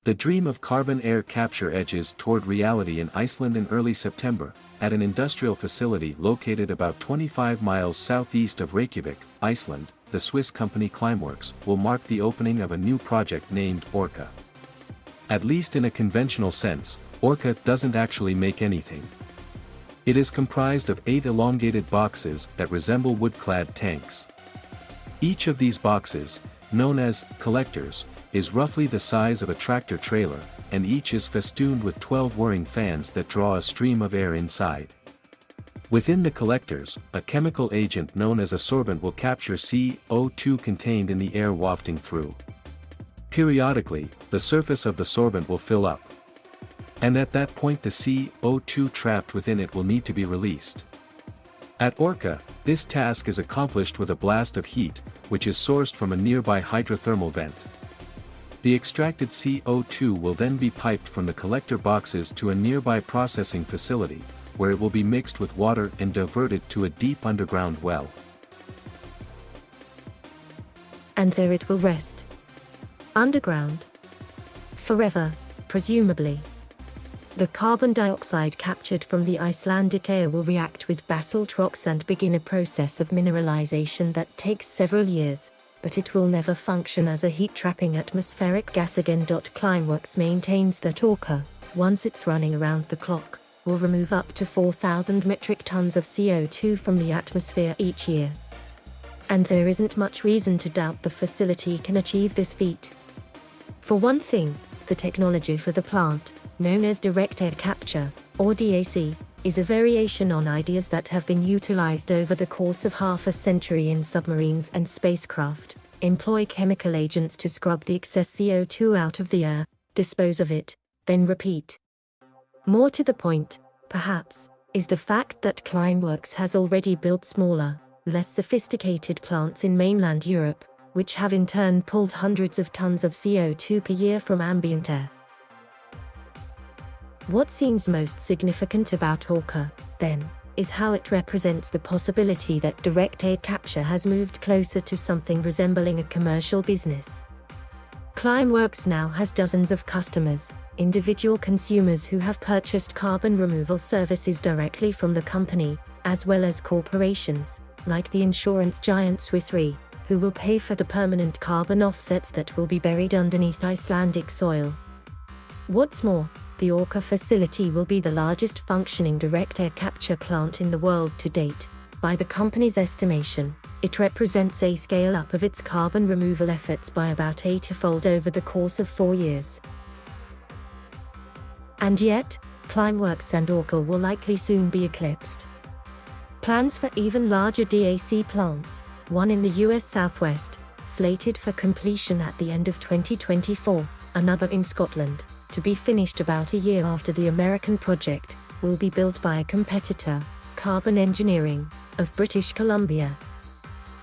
The dream of carbon air capture edges toward reality in Iceland in early September, at an industrial facility located about 25 miles southeast of Reykjavik, Iceland. The Swiss company Climeworks will mark the opening of a new project named Orca. At least in a conventional sense, Orca doesn't actually make anything. It is comprised of 8 elongated boxes that resemble wood-clad tanks. Each of these boxes, known as collectors, is roughly the size of a tractor trailer, and each is festooned with 12 whirring fans that draw a stream of air inside. Within the collectors, a chemical agent known as a sorbent will capture CO2 contained in the air wafting through. Periodically, the surface of the sorbent will fill up. And at that point the CO2 trapped within it will need to be released. At Orca, this task is accomplished with a blast of heat, which is sourced from a nearby hydrothermal vent. The extracted CO2 will then be piped from the collector boxes to a nearby processing facility, where it will be mixed with water and diverted to a deep underground well. And there it will rest. Underground. Forever, presumably. The carbon dioxide captured from the Icelandic air will react with basalt rocks and begin a process of mineralization that takes several years, but it will never function as a heat-trapping atmospheric gas again. Climeworks maintains that Orca, once it's running around the clock, will remove up to 4,000 metric tons of CO2 from the atmosphere each year. And there isn't much reason to doubt the facility can achieve this feat. For one thing, the technology for the plant, known as direct air capture, or DAC, is a variation on ideas that have been utilized over the course of half a century in submarines and spacecraft. Employ chemical agents to scrub the excess CO2 out of the air, dispose of it, then repeat. More to the point, perhaps, is the fact that Climeworks has already built smaller, less sophisticated plants in mainland Europe, which have in turn pulled hundreds of tons of CO2 per year from ambient air. What seems most significant about Orca, then, is how it represents the possibility that direct air capture has moved closer to something resembling a commercial business. Climeworks now has dozens of customers, individual consumers who have purchased carbon removal services directly from the company, as well as corporations, like the insurance giant Swiss Re, who will pay for the permanent carbon offsets that will be buried underneath Icelandic soil. What's more, the Orca facility will be the largest functioning direct air capture plant in the world to date. By the company's estimation, it represents a scale-up of its carbon removal efforts by about 80-fold over the course of 4 years. And yet, Climeworks and Orca will likely soon be eclipsed. Plans for even larger DAC plants, one in the US Southwest, slated for completion at the end of 2024, another in Scotland, to be finished about a year after the American project, will be built by a competitor, Carbon Engineering, of British Columbia.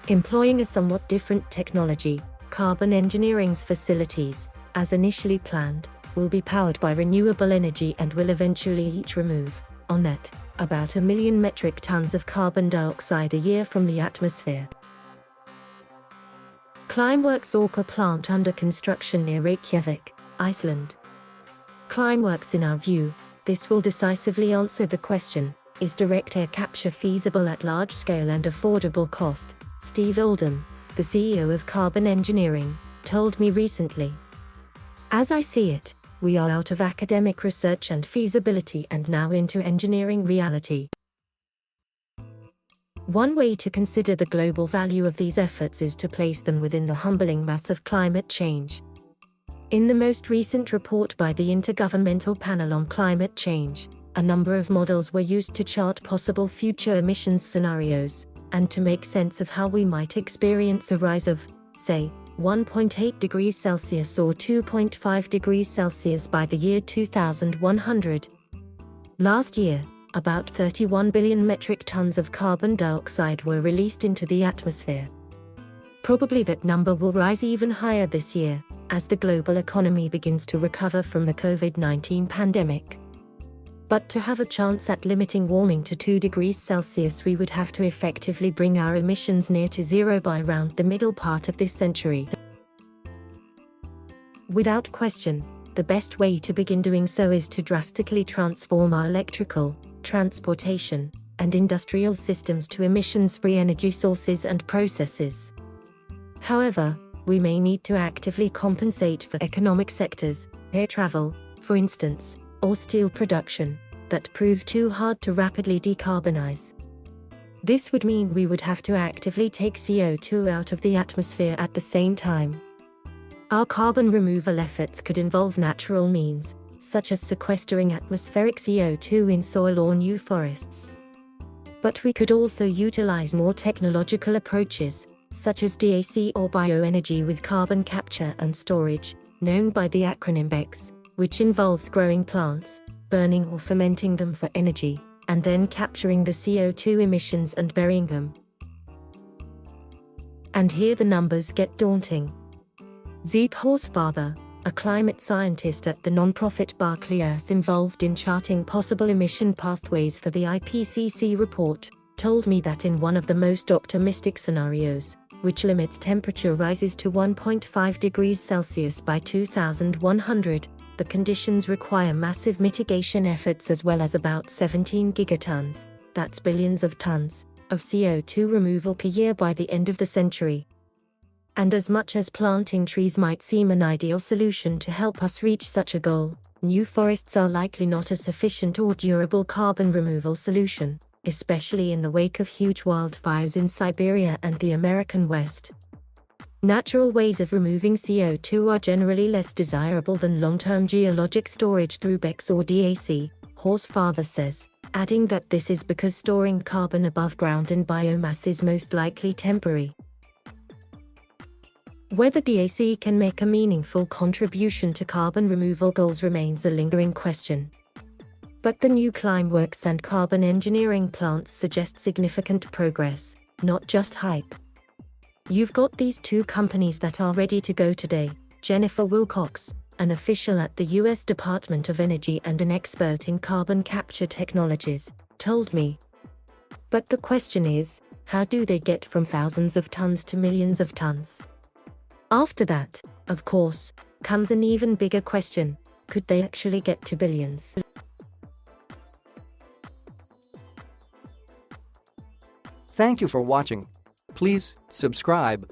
Employing a somewhat different technology, Carbon Engineering's facilities, as initially planned, will be powered by renewable energy and will eventually each remove, on net, about 1 million metric tons of carbon dioxide a year from the atmosphere. Climeworks Orca plant under construction near Reykjavik, Iceland. Climeworks in our view, this will decisively answer the question, is direct air capture feasible at large scale and affordable cost? Steve Oldham, the CEO of Carbon Engineering, told me recently. As I see it, we are out of academic research and feasibility and now into engineering reality. One way to consider the global value of these efforts is to place them within the humbling math of climate change. In the most recent report by the Intergovernmental Panel on Climate Change, a number of models were used to chart possible future emissions scenarios, and to make sense of how we might experience a rise of, say, 1.8 degrees Celsius or 2.5 degrees Celsius by the year 2100. Last year, about 31 billion metric tons of carbon dioxide were released into the atmosphere. Probably that number will rise even higher this year, as the global economy begins to recover from the COVID-19 pandemic. But to have a chance at limiting warming to 2 degrees Celsius, we would have to effectively bring our emissions near to zero by around the middle part of this century. Without question, the best way to begin doing so is to drastically transform our electrical, transportation, and industrial systems to emissions-free energy sources and processes. However, we may need to actively compensate for economic sectors, air travel, for instance, or steel production, that prove too hard to rapidly decarbonize. This would mean we would have to actively take CO2 out of the atmosphere at the same time. Our carbon removal efforts could involve natural means, such as sequestering atmospheric CO2 in soil or new forests. But we could also utilize more technological approaches, such as DAC or bioenergy with carbon capture and storage, known by the acronym BECS, which involves growing plants, burning or fermenting them for energy, and then capturing the CO2 emissions and burying them. And here the numbers get daunting. Zeep Horsfather, a climate scientist at the nonprofit Barclay Earth involved in charting possible emission pathways for the IPCC report, told me that in one of the most optimistic scenarios, which limits temperature rises to 1.5 degrees Celsius by 2100, the conditions require massive mitigation efforts as well as about 17 gigatons, that's billions of tons, of CO2 removal per year by the end of the century. And as much as planting trees might seem an ideal solution to help us reach such a goal, new forests are likely not a sufficient or durable carbon removal solution, especially in the wake of huge wildfires in Siberia and the American West. Natural ways of removing CO2 are generally less desirable than long-term geologic storage through BECS or DAC, Horsfather says, adding that this is because storing carbon above ground and biomass is most likely temporary. Whether DAC can make a meaningful contribution to carbon removal goals remains a lingering question. But the new Climeworks and carbon engineering plants suggest significant progress, not just hype. You've got these two companies that are ready to go today. Jennifer Wilcox, an official at the US Department of Energy and an expert in carbon capture technologies, told me. But the question is, how do they get from thousands of tons to millions of tons? After that, of course, comes an even bigger question: could they actually get to billions? Thank you for watching. Please subscribe.